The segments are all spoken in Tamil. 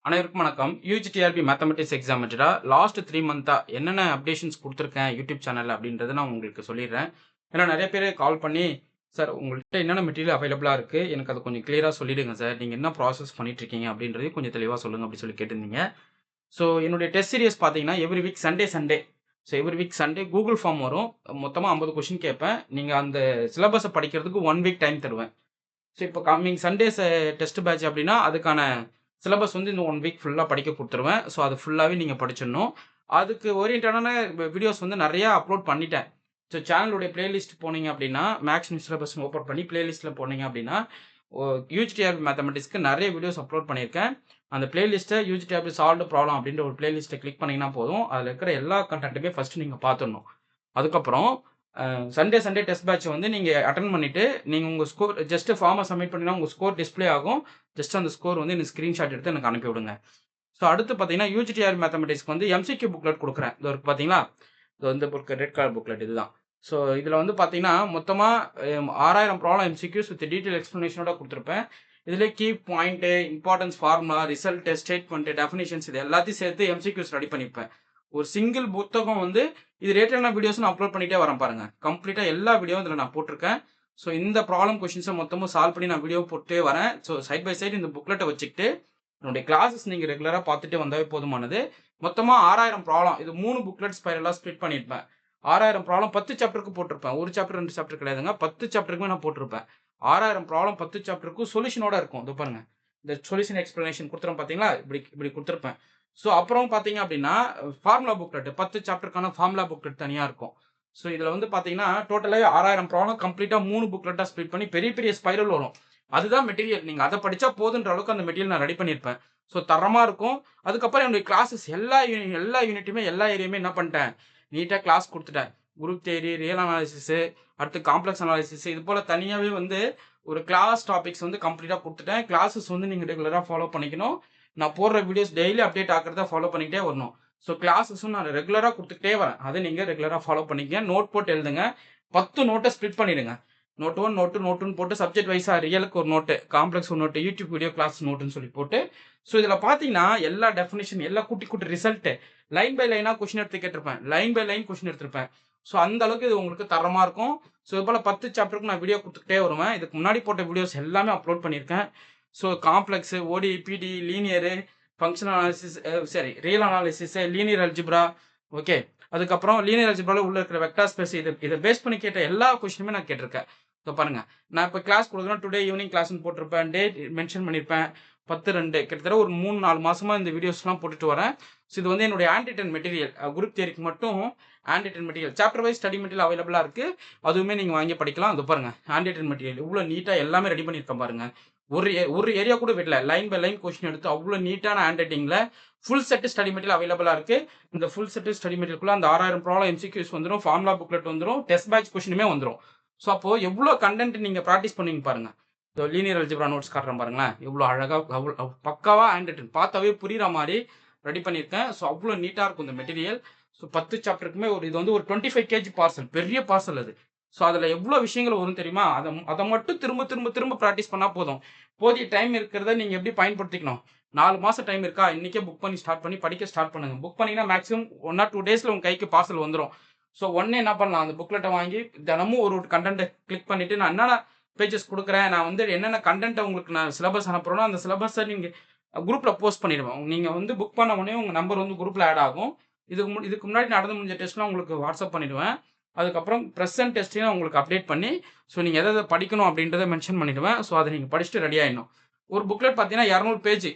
அனைவருக்கும் வணக்கம். யுஜிடிஆர்பி மேத்தமெட்டிக்ஸ் எக்ஸாமினேட்டரா லாஸ்ட் 3 மந்த்தா என்னென்ன அப்டேஷன்ஸ் குடுத்துருக்கேன் யூடியூப் சேனல்ல அப்படின்றத நான் உங்களுக்கு சொல்லிடுறேன். ஏன்னா நெறைய பேரு கால் பண்ணி, "சார் உங்கள்ட்ட என்னென்ன மெட்டீரியல் அவைலபிளா இருக்கு? எனக்கு அத கொஞ்சம் கிளியரா சொல்லிடுங்க சார். நீங்க என்ன ப்ராசஸ் பண்ணிட்டுருக்கீங்க?" அப்படின்றதையும் கொஞ்சம் தெளிவா சொல்லுங்க அப்படின்னு சொல்லி கேட்டிருந்தீங்க. ஸோ என்னுடைய டெஸ்ட் சீரியஸ் பார்த்தீங்கன்னா, every week Sunday. So every week Sunday Google form வரும். மொத்தமா 50 கொஸ்டின் கேட்பேன். நீங்க அந்த சிலபஸ படிக்கிறதுக்கு 1 வீக் டைம் தருவேன். ஸோ இப்போ கம்மிங் சண்டேஸ் டெஸ்ட் பேட்ச் அப்படின்னா, அதுக்கான சிலபஸ் வந்து இந்த 1 வீக் ஃபுல்லா படிக்க குடுத்துருவேன். ஸோ அது ஃபுல்லாவே நீங்க படிச்சிடணும். அதுக்கு ஓரியன்டடான வீடியோஸ் வந்து நெறைய அப்லோட் பண்ணிட்டேன். ஸோ சேனலுடைய பிளேலிஸ்ட் போனீங்க அப்படின்னா, மேக்ஸ் நியூ சிலபஸ்ன்னு ஓப்பன் பண்ணி பிளேலிஸ்ட்ல போனீங்க அப்படின்னா, ஒ யுஜிடிஆர்பி மேத்தமெட்டிக்ஸ்க்கு நெறைய வீடியோஸ் அப்லோட் பண்ணியிருக்கேன். அந்த பிளேலிஸ்ட்ட யுஜிடிஆர்பி சால்வ்டு ப்ராப்ளம் அப்படின்ற ஒரு பிளேலிஸ்ட்ட கிளிக் பண்ணீங்கன்னா போதும். அதுல இருக்கிற எல்லா கன்டென்ட்டுமே ஃபர்ஸ்ட் நீங்க பார்த்துடணும். அதுக்கப்புறம் சண்டே டெஸ்ட் பேட்ச் வந்து நீங்க அட்டெண்ட் பண்ணிட்டு, நீங்க உங்க ஸ்கோர் ஜஸ்ட் ஃபார்ம சப்மிட் பண்ணீங்கன்னா, உங்க ஸ்கோர் டிஸ்ப்ளே ஆகும். ஜஸ்ட் அந்த ஸ்கோர் வந்து எனக்கு ஸ்கிரீன்ஷாட் எடுத்து எனக்கு அனுப்பி விடுங்க. ஸோ அடுத்து பார்த்தீங்கன்னா, யுஜிடிஆர் மேத்தமெட்டிக்ஸ்க்கு வந்து எம்சிக்யூ புக்லெட் குடுக்குறேன். இதோ இருக்கு பார்த்தீங்களா? இதோ இந்த புக் ரெட் கலர் புக்லெட் இதுதான். ஸோ இதுல வந்து பார்த்தீங்கன்னா, மொத்தமா 6000 ப்ராப்ளம் எம்சிக்யூஸ் வித் டீட்டெயில் எக்ஸ்ப்ளனேஷனோட குடுத்துருப்பேன். இதுல key point, importance formula, result, statement, definitions இது எல்லாத்தையும் சேர்த்து எம்சிக்யூஸ் ரெடி பண்ணியிருப்பேன். ஒரு சிங்கிள் புத்தகம் வந்து இது ரிலேட்டடான வீடியோஸ் நான் அப்லோட் பண்ணிட்டே வரேன் பாருங்க. கம்ப்ளீட்டா எல்லா வீடியோவும் இதுல நான் போட்டிருக்கேன். ஸோ இந்த ப்ராப்ளம் கொஸ்டின்ஸ மொத்தமும் சால்வ் பண்ணி நான் வீடியோ போட்டுட்டே வரேன். ஸோ சைட் பை சைடு இந்த புக்லெட்ட வச்சுக்கிட்டு, என்னுடைய கிளாஸஸ் நீங்க ரெகுலரா பார்த்துட்டே வந்தாவே போதுமானது. மொத்தமா 6000 ப்ராப்ளம். இது 3 புக்லெட் ஸ்பைரலா ஸ்ப்ளிட் பண்ணியிருப்பேன். 6000 ப்ராப்ளம் 10 சாப்டருக்கு போட்டிருப்பேன். 1 சாப்டர், 2 சாப்டர் கிடையாதுங்க. 10 சாப்டருக்குமே நான் போட்டிருப்பேன். 6000 ப்ராப்ளம் 10 சாப்டருக்கும் சொல்யூஷனோட இருக்கும். இதோ பாருங்க. இந்த சொல்யூஷன் எக்ஸ்ப்ளனேஷன் குடுத்துறேன் பார்த்தீங்களா? இப்படி இப்படி குடுத்துருப்பேன். ஸோ அப்புறம் பார்த்தீங்க அப்படின்னா, ஃபார்முலா புக்லெட் 10 சாப்டருக்கான ஃபார்முலா புக்லெட் தனியா இருக்கும். ஸோ இதுல வந்து பார்த்தீங்கன்னா, டோட்டலாவே 6000 ப்ராப்ளம் கம்ப்ளீட்டா 3 புக்லெட்டா ஸ்ப்ளிட் பண்ணி பெரிய பெரிய ஸ்பைரல் வரும். அதுதான் மெட்டீரியல். நீங்க அத படிச்சா போதுன்ற அளவுக்கு அந்த மெட்டீரியல் நான் ரெடி பண்ணியிருப்பேன். ஸோ தரமா இருக்கும். அதுக்கப்புறம் என்னுடைய கிளாஸஸ் எல்லா யூனிட்டுமே எல்லா ஏரியாவுமே என்ன பண்ணிட்டேன், நீட்டா கிளாஸ் குடுத்துட்டேன். குரூப் தியரி, ரியல் அனாலிசிஸ், அடுத்து காம்ப்ளக்ஸ் அனாலிசிஸ் இது போல தனியாவே வந்து ஒரு கிளாஸ் டாபிக்ஸ் வந்து கம்ப்ளீட்டா குடுத்துட்டேன். கிளாஸஸ் வந்து நீங்க ரெகுலரா ஃபாலோ பண்ணிக்கணும். நான் போடுற வீடியோஸ் டெய்லி அப்டேட் ஆகுறத ஃபாலோ பண்ணிக்கிட்டே வரணும். ஸோ கிளாஸஸும் நான் ரெகுலரா குடுத்துக்கிட்டே வரேன். அத நீங்க ரெகுலரா ஃபாலோ பண்ணிக்கங்க. நோட் போட்டு எழுதுங்க. 10 நோட்ட ஸ்ப்ளிட் பண்ணிடுங்க. நோட் 1, நோட் 2, நோட் 2ன்னு போட்டு சப்ஜெக்ட் வைஸா ரியலுக்கு ஒரு நோட்டு, காம்ப்ளக்ஸ் ஒரு நோட்டு, யூடியூப் வீடியோ கிளாஸ் நோட்டுன்னு சொல்லி போட்டு, ஸோ இதுல பார்த்தீங்கன்னா, எல்லா டெஃபினிஷன், எல்லா குட்டி குட்டி ரிசல்ட் லைன் பை லைனா கொஸ்டின் எடுத்து கேட்டிருப்பேன். லைன் பை லைன் கொஸ்டின் எடுத்திருப்பேன். ஸோ அந்த அளவுக்கு இது உங்களுக்கு தரமா இருக்கும். ஸோ இது போல 10 சாப்டருக்கு நான் வீடியோ குடுத்துக்கிட்டே வருவேன். இதுக்கு முன்னாடி போட்ட வீடியோஸ் எல்லாமே அப்லோட் பண்ணியிருக்கேன். ஸோ காம்ப்ளக்ஸ், ஓடி, பிடி, linear, functional analysis real analysis, linear algebra okay. அதுக்கப்புறம் லீனியர் அல்ஜிப்ரால உள்ள இருக்கிற வெக்டார் ஸ்பேஸ் இத பேஸ் பண்ணி கேட்ட எல்லா கொஸ்டினுமே நான் கேட்டிருக்கேன். இப்ப பாருங்க. நான் இப்ப கிளாஸ் குடுக்குறேன். டுடே ஈவினிங் கிளாஸ்ன்னு போட்டிருப்பேன். டேட் மென்ஷன் பண்ணியிருப்பேன். 10/2 கிட்டத்தட்ட ஒரு 3, 4 மாசமா இந்த வீடியோஸ்லாம் போட்டுட்டு வரேன். ஸோ இது வந்து என்னுடைய ஹேண்ட் ரிட்டன் மெட்டீரியல். குரூப் தியரிக்கு மட்டும் handwritten material. Chapter wise study material அவைலபிளா இருக்கு. அதுவுமே நீங்க வாங்கி படிக்கலாம். இதோ பாருங்க. ஹேண்ட் ரிட்டன் மெட்டீரியல் இவ்ளோ நீட்டா எல்லாமே ரெடி பண்ணியிருக்கேன் பாருங்க. ஒரு ஏரியா கூட விடல. லைன் பை லைன் கொஸ்டின் எடுத்து அவ்ளோ நீட்டான ஹேண்ட் ரைட்டிங்ல ஃபுல் செட் ஸ்டடி மெட்டீரியல் அவைலபிளா இருக்கு. இந்த ஃபுல் செட் ஸ்டடி மெட்டீரியல்குள்ள அந்த 6000 ப்ராப்ளம் எம்சிக்யூஸ் வந்துரும். ஃபார்முலா புக்லெட் வந்துரும். டெஸ்ட் பேட்ச் கொஸ்டினுமே வந்துரும். ஸோ அப்போ எவ்ளோ கண்டென்ட் நீங்க பிராக்டிஸ் பண்ணுவீங்க பாருங்க. இந்த லீனியர் அல்ஜிப்ரா நோட்ஸ் காட்டுறேன் பாருங்களேன். எவ்ளோ அழகா பக்காவா ஹேண்ட் ரிட்டன் பார்த்தாவே புரியிற மாரி ரெடி பண்ணியிருக்கேன். ஸோ அவ்ளோ நீட்டா இருக்கும் இந்த மெட்டீரியல். ஸோ 10 சாப்டருக்குமே இது வந்து ஒரு 25 கேஜி பார்சல். பெரிய பார்சல் அது. ஸோ அதுல எவ்ளோ விஷயங்கள் வரும் தெரியுமா? அத மட்டும் திரும்ப பிராக்டிஸ் பண்ணா போதும். போதிய டைம் இருக்கிறத நீங்க எப்படி பயன்படுத்திக்கணும்? 4 மாசம் டைம் இருக்கா? இன்னைக்கே புக் பண்ணி ஸ்டார்ட் பண்ணி படிக்க ஸ்டார்ட் பண்ணுங்க. புக் பண்ணீங்கன்னா மேக்ஸிமம் 1 ஆர் 2 டேஸ்ல உங்க கைக்கு பார்சல் வந்துரும். ஸோ உடனே என்ன பண்ணலாம்? அந்த புக்லெட்ட வாங்கி தினமும் ஒரு கன்டென்ட்ட கிளிக் பண்ணிட்டு நான் என்னென்ன பேஜஸ் குடுக்குறேன், நான் வந்து என்னென்ன கன்டென்ட்ட உங்களுக்கு நான் சிலபஸ் அனுப்புறேனோ, அந்த சிலபஸ நீங்க குரூப்ல போஸ்ட் பண்ணிடுவேன். நீங்க வந்து புக் பண்ண உடனே உங்க நம்பர் வந்து குரூப்ல ஆட் ஆகும். இதுக்கு முன்னாடி நடந்து முடிஞ்ச டெஸ்ட்லாம் உங்களுக்கு வாட்ஸ்அப் பண்ணிடுவேன். அதுக்கப்புறம் பிரசன்ட் டெஸ்ட்டையும் உங்களுக்கு அப்டேட் பண்ணி, ஸோ நீங்க எத எத படிக்கணும் அப்படின்றத மென்ஷன் பண்ணிடுவேன். ஸோ அத நீங்க படிச்சுட்டு ரெடி ஆயிடணும். ஒரு புக்லெட் பார்த்தீங்கன்னா 200 பேஜ்.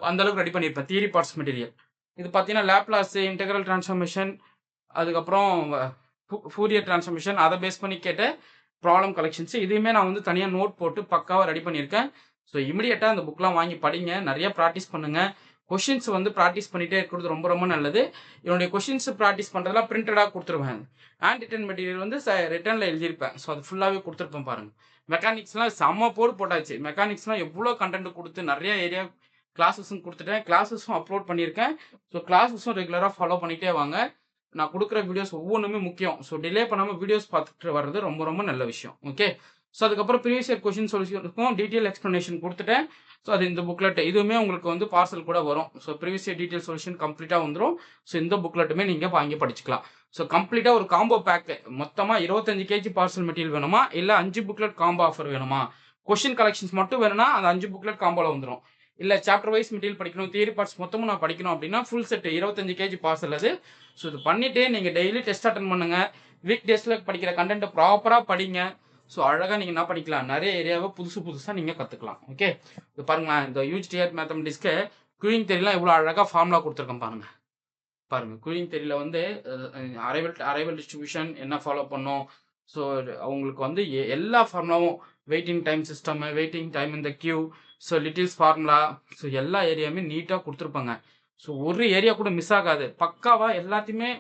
அந்த அளவுக்கு ரெடி பண்ணியிருப்பேன். Theory parts material. இது பார்த்தீங்கன்னா லேப்லாஸ், இன்டெக்ரல் டிரான்ஸ்ஃபார்மேஷன், அதுக்கப்புறம் ஃபூரியர் டிரான்ஸ்ஃபார்மேஷன் அத பேஸ் பண்ணி கேட்ட ப்ராப்ளம் கலெக்ஷன்ஸ் இதையுமே நான் வந்து தனியா நோட் போட்டு பக்காவா ரெடி பண்ணியிருக்கேன். ஸோ இமிடியேட்டா அந்த புக்லாம் வாங்கி படிங்க. நெறைய பிராக்டிஸ் பண்ணுங்க. கொஸ்டின்ஸ் வந்து பிராக்டிஸ் பண்ணிட்டே இருக்கிறது ரொம்ப ரொம்ப நல்லது. என்னுடைய கொஸ்டின்ஸ் பிராக்டிஸ் பண்றதெல்லாம் பிரிண்டடா குடுத்துருவேன். ஹேண்ட் ரிட்டன் மெட்டீரியல் வந்து ரிட்டன்ல எழுதியிருப்பேன். ஸோ அது ஃபுல்லாவே குடுத்துருப்பேன் பாருங்க. மெக்கானிக்ஸ்லாம் செம்ம போடு போட்டாச்சு. மெக்கானிக்ஸ்லாம் எவ்ளோ கன்டென்ட் குடுத்து நெறைய ஏரியா கிளாஸஸும் குடுத்துட்டேன். கிளாஸஸும் அப்லோட் பண்ணியிருக்கேன். ஸோ கிளாஸஸும் ரெகுலரா ஃபாலோ பண்ணிட்டே வாங்க. நான் குடுக்குற வீடியோஸ் ஒவ்வொன்னுமே முக்கியம். ஸோ டிலே பண்ணாம வீடியோஸ் பார்த்துட்டு வர்றது ரொம்ப ரொம்ப நல்ல விஷயம். ஓகே. ஸோ அதுக்கப்புறம் ப்ரீவியஸ் இயர் கொஷின் சொல்யூஷனுக்கும் டீட்டெயில் எக்ஸ்ப்ளனேஷன் கொடுத்துட்டேன். ஸோ அது இந்த புக்லெட் இதுவுமே உங்களுக்கு வந்து பார்சல் கூட வரும். So previous year detail solution கம்ப்ளீட்டாக வந்துடும். ஸோ இந்த புக்லெட்டுமே நீங்கள் வாங்கி படிச்சுக்கலாம். ஸோ கம்ப்ளீட்டாக ஒரு காம்போ பேக்கு மொத்தமாக 25 கேஜி பார்சல் மெட்டீரியல் வேணுமா, இல்லை 5 புக்லெட் காம்போ ஆஃபர் வேணுமா, கொஷின் கலெக்ஷன்ஸ் மட்டும் வேணும்னா அந்த 5 புக்லெட் காம்போவில் வந்துடும். இல்லை சாப்டர் வைஸ் மெட்டீரியல் படிக்கணும், தியரி பார்ட்ஸ் மொத்தமும் நான் படிக்கணும் அப்படின்னா ஃபுல் செட் 25 கேஜி பார்சல் அது. ஸோ இது பண்ணிவிட்டு நீங்கள் டெய்லி டெஸ்ட் அட்டன் பண்ணுங்கள். வீக் டேஸில் படிக்கிற கண்டென்ட்டை ப்ராப்பராக படிங்க. ஸோ அழகாக நீங்கள் என்ன பண்ணிக்கலாம், நிறைய ஏரியாவை புதுசாக நீங்கள் கற்றுக்கலாம். ஓகே, இது பாருங்களேன், இந்த யூஜிடிஆர் மேத்தமெட்டிக்ஸ்க்கு குயிங் தெரியலாம் எவ்வளோ அழகாக ஃபார்முலா கொடுத்துருக்கேன் பாருங்கள். குயிங் தெரியல வந்து அரைவல் டிஸ்ட்ரிபியூஷன் என்ன ஃபாலோ பண்ணும். ஸோ அவங்களுக்கு வந்து எல்லா ஃபார்முலாவும் waiting time system, waiting time இந்த queue, so Little's formula, so எல்லா ஏரியாவுமே நீட்டாக கொடுத்துருப்பாங்க. ஸோ ஒரு ஏரியா கூட மிஸ் ஆகாது. பக்காவாக எல்லாத்தையுமே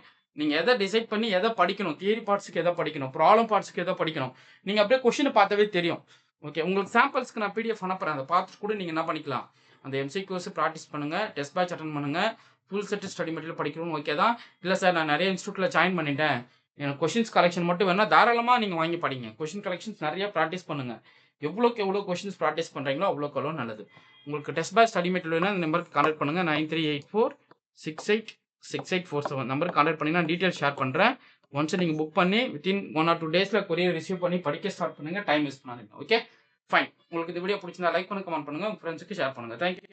நீங்கள் எதை டிசைட் பண்ணி எதை படிக்கணும், தியரி பார்ட்ஸுக்கு எதை படிக்கணும், ப்ராப்ளம் பார்ட்ஸுக்கு எதை படிக்கணும், நீங்கள் அப்படியே கொஷினை பார்த்தாவே தெரியும். ஓகே, உங்களுக்கு சாம்பிள்ஸ்க்கு நான் பிடிஎஃப் அனுப்புகிறேன். அதை பார்த்துட்டு கூட நீங்கள் என்ன பண்ணிக்கலாம், அந்த எம்சிக்யூஸ் ப்ராக்டிஸ் பண்ணுங்கள், டெஸ்ட் பேட்ச் அட்டன் பண்ணுங்கள், ஃபுல் செட் ஸ்டடி மெட்டீரியல் படிக்கணும். ஓகே தான். இல்லை சார் நான் நிறைய இன்ஸ்டியூட்டில் ஜாயின் பண்ணிட்டேன், எனக்கு கொஷின்ஸ் கலெக்ஷன் மட்டும் வேணால் தாராளமாக நீங்கள் வாங்கி படிங்க. கொஷின் கலெக்ஷன்ஸ் நிறைய ப்ராக்டிஸ் பண்ணுங்கள். எவ்வளோக்கு எவ்வளோ கொஷின்ஸ் ப்ராக்டிஸ் பண்ணுறீங்களோ அவ்வளோக்கு எவ்வளோ நல்லது. உங்களுக்கு டெஸ்ட் பேட்ச் ஸ்டடி மெட்டீரியல் வேணால் இந்த நம்பருக்கு கான்டாக்ட் பண்ணுங்கள். 9384686847 நம்பருக்கு கான்டாக்ட் பண்ணி நான் டீட்டெயில் ஷேர் பண்ணுறேன். ஒன்ஸ் நீங்கள் புக் பண்ணி வித்தின் 1 or 2 டேஸில் கொரியர் ரிசீவ் பண்ணி படிக்க ஸ்டார்ட் பண்ணுங்கள். டைம் வேஸ்ட் பண்ணாதீங்க. Okay fine. உங்களுக்கு இந்த வீடியோ பிடிச்சிருந்தா லைக் பண்ணுங்கள், கமெண்ட் பண்ணுங்கள், உங்கள் ஃப்ரெண்ட்ஸுக்கு ஷேர் பண்ணுங்கள். தேங்க்யூ.